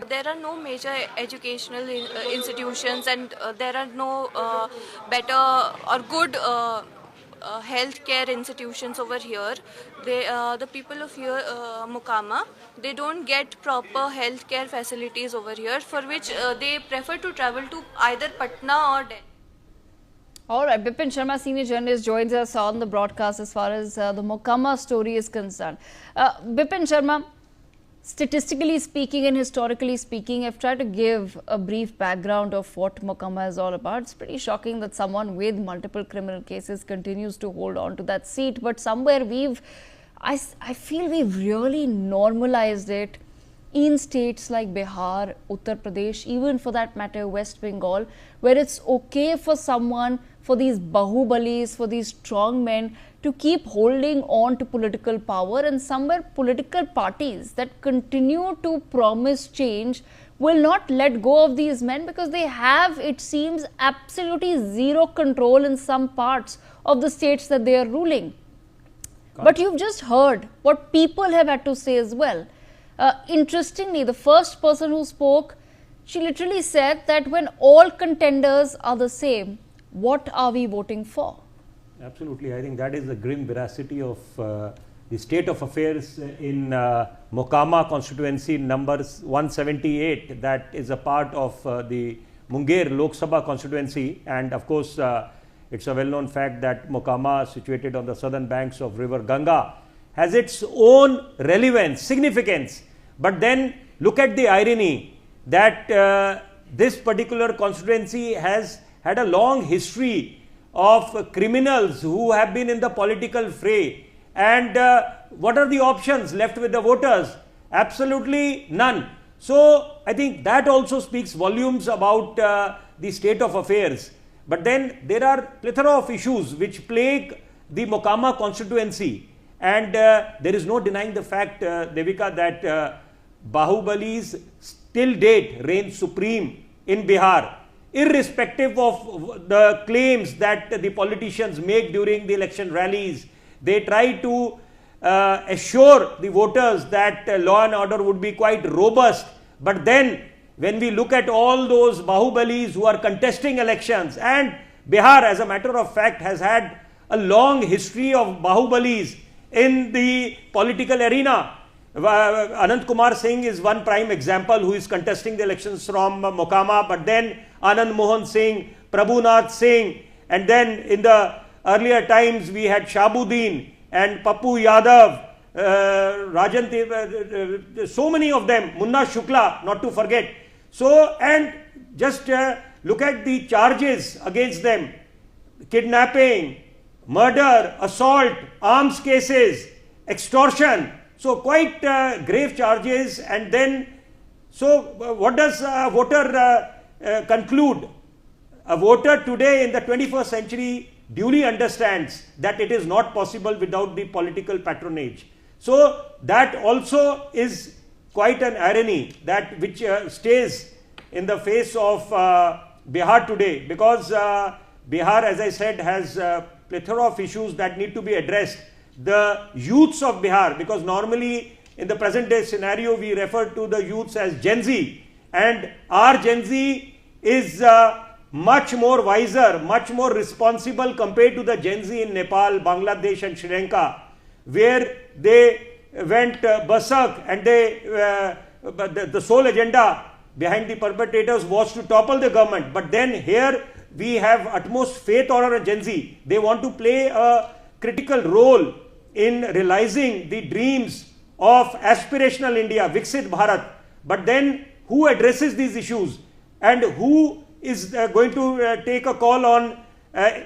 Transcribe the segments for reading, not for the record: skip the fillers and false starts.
there are no major educational institutions, and there are no better or good healthcare institutions over here. The people of here, Mokama, they don't get proper healthcare facilities over here, for which they prefer to travel to either Patna or Delhi. All right, Bipin Sharma, senior journalist, joins us on the broadcast as far as the Mokama story is concerned. Bipin Sharma, statistically speaking and historically speaking, I've tried to give a brief background of what Mokama is all about. It's pretty shocking that someone with multiple criminal cases continues to hold on to that seat, but somewhere I feel we've really normalized it in states like Bihar, Uttar Pradesh, even for that matter West Bengal, where it's okay for someone, for these bahubalis, for these strong men to keep holding on to political power, and somewhere political parties that continue to promise change will not let go of these men because they have, it seems, absolutely zero control in some parts of the states that they are ruling. But you've just heard what people have had to say as well. Interestingly, the first person who spoke, she literally said that when all contenders are the same, what are we voting for? Absolutely. I think that is the grim veracity of the state of affairs in Mokama Constituency numbers 178, that is a part of the Munger Lok Sabha constituency. And of course, it's a well-known fact that Mokama, situated on the southern banks of river Ganga, has its own relevance, significance. But then look at the irony that this particular constituency has had a long history of criminals who have been in the political fray. And what are the options left with the voters? Absolutely none. So I think that also speaks volumes about the state of affairs. But then there are plethora of issues which plague the Mokama constituency. And there is no denying the fact, Devika, that Bahubalis till date reign supreme in Bihar, irrespective of the claims that the politicians make during the election rallies. They try to assure the voters that law and order would be quite robust. But then when we look at all those Bahubalis who are contesting elections, and Bihar, as a matter of fact, has had a long history of Bahubalis in the political arena. Anand Kumar Singh is one prime example, who is contesting the elections from Mokama, but then Anand Mohan Singh, Prabhunath Singh, and then in the earlier times we had Shabuddin and Pappu Yadav, Rajan, so many of them, Munna Shukla, not to forget. So, and just look at the charges against them: kidnapping, murder, assault, arms cases, extortion. So quite grave charges. And then, so what does a voter conclude? A voter today in the 21st century duly understands that it is not possible without the political patronage. So that also is quite an irony, that which stays in the face of Bihar today, because Bihar, as I said, has plethora of issues that need to be addressed. The youths of Bihar, because normally in the present day scenario we refer to the youths as Gen Z, and our Gen Z is much more wiser, much more responsible compared to the Gen Z in Nepal, Bangladesh and Sri Lanka, where they went berserk, and they the sole agenda behind the perpetrators was to topple the government. But then here we have utmost faith on our Gen Z. They want to play a critical role in realizing the dreams of aspirational India, Viksit Bharat. But then who addresses these issues, and who is going to take a call on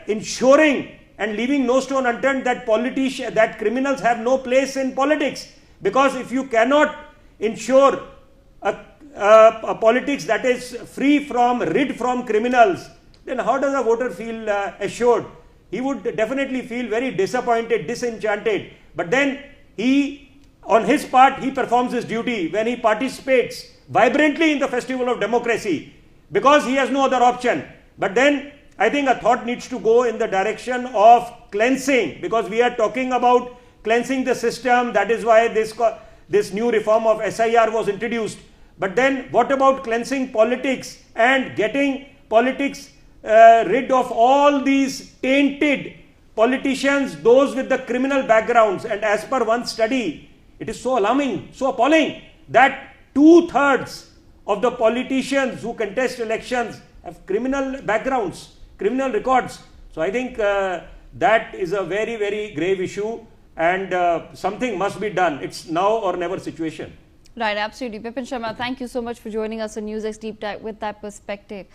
ensuring and leaving no stone unturned that criminals have no place in politics? Because if you cannot ensure a politics that is rid from criminals, then how does a voter feel assured? He would definitely feel very disappointed, disenchanted. But then on his part, he performs his duty when he participates vibrantly in the festival of democracy, because he has no other option. But then I think a thought needs to go in the direction of cleansing, because we are talking about cleansing the system. That is why this new reform of SIR was introduced. But then what about cleansing politics and getting politics rid of all these tainted politicians, those with the criminal backgrounds? And as per one study, it is so alarming, so appalling that 2/3 of the politicians who contest elections have criminal backgrounds, criminal records. So I think that is a very, very grave issue, and something must be done. It's now or never situation. Right, absolutely. Bipin Sharma, thank you so much for joining us on NewsX Deep Dive with that perspective.